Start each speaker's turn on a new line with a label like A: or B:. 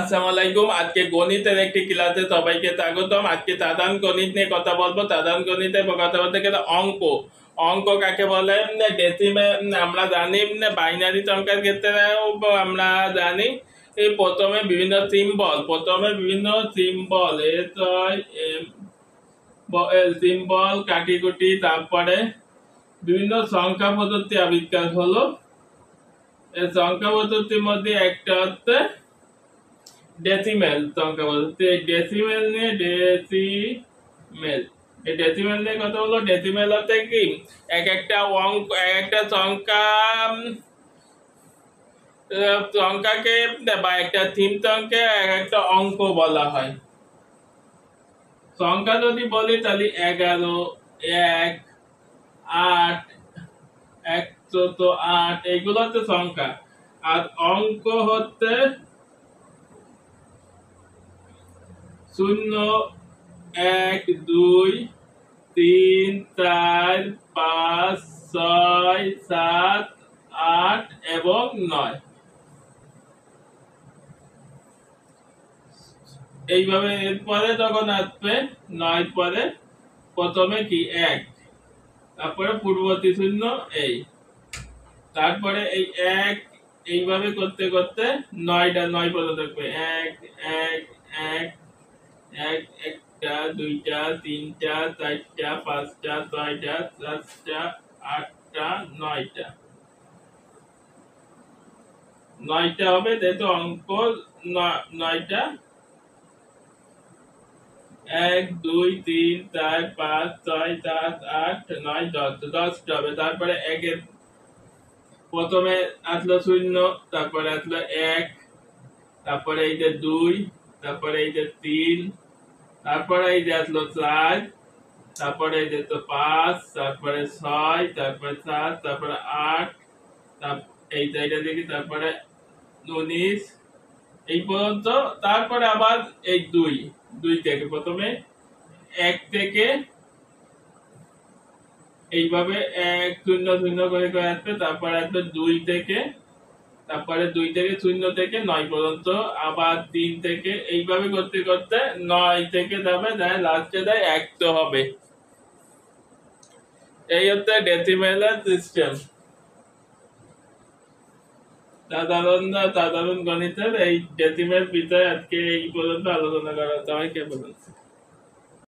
A: আসসালামু আলাইকুম। আজকে গণিতের একটি ক্লাসে সবাইকে স্বাগতম। আজকে সাধারণ গণিত নিয়ে কথা বলবো। সাধারণ গণিতে কথা বলতে গেলে অঙ্ক অঙ্ক কাকে বলে, ডেসিমে আমরা জানি, বাইনারি সংখ্যার ক্ষেত্রেও আমরা জানি। এই প্রথমে বিভিন্ন সিম্বল সিম্বল কাটিকুটি, তারপরে বিভিন্ন সংখ্যা পদ্ধতি আবিষ্কার হলো। এই সংখ্যা পদ্ধতির মধ্যে একটা হচ্ছে ডেসিমেল সংখ্যা পদ্ধতি। ডেসিমেল নিয়ে কথা হলো। ডেসিমেল হচ্ছে কি, এক একটা অঙ্ক, এক একটা সংখ্যাকে বা একটা তিন সংখ্যা এক একটা অঙ্ক বলা হয়। সংখ্যা যদি বলি তাহলে 11, 1, 8, 108 এগুলো হচ্ছে সংখ্যা। আর অঙ্ক হচ্ছে 0, 1, 2, 3, 4, 5, 6, 7, 8 এবং 9। এইভাবে এরপরে যখন আসবে 9 পরে প্রথমে কি 1, তারপরে পূর্ববর্তী শূন্য এই, তারপরে এই 1 এইভাবে করতে করতে 9 পর্যন্ত থাকবে। 1, 1, 1, 1, একটা, দুইটা, তিনটা, চারটা, পাঁচটা, ছয়টা, সাতটা, আটটা, 9টা হবে, যেহেতু অঙ্ক 9টা। 1, 2, 3, 4, 5, 6, 7, 8, 9, 10 10টা হবে। তারপরে একের প্রথমে আসলো 0, তারপরে আসলো 1, তারপরে এই যে 2, তারপরে এই যে 3, তারপরে এই যে আসলো 4, তারপরে এই যে 5, তারপরে 6, তারপরে 7, তারপরে 8, এই জায়গা দেখি, তারপরে 19 এই পর্যন্ত। তারপরে আবার এই 2 থেকে প্রথমে 1 থেকে এইভাবে 1 0 0 করে করে আসবে, তারপরে আসবে 2 থেকে, তারপরে 2 থেকে 0 থেকে 9 পর্যন্ত, আবার 3 থেকে, এইভাবে করতে করতে 9 থেকে যাবে, যায় লাস্টে যায় 1 তো হবে। এই হচ্ছে ডেসিমেলের সিস্টেম। সাধারণ গণিতের এই ডেসিমেল বিষয় আজকে এই পর্যন্ত আলোচনা করা। সবাইকে বলুন।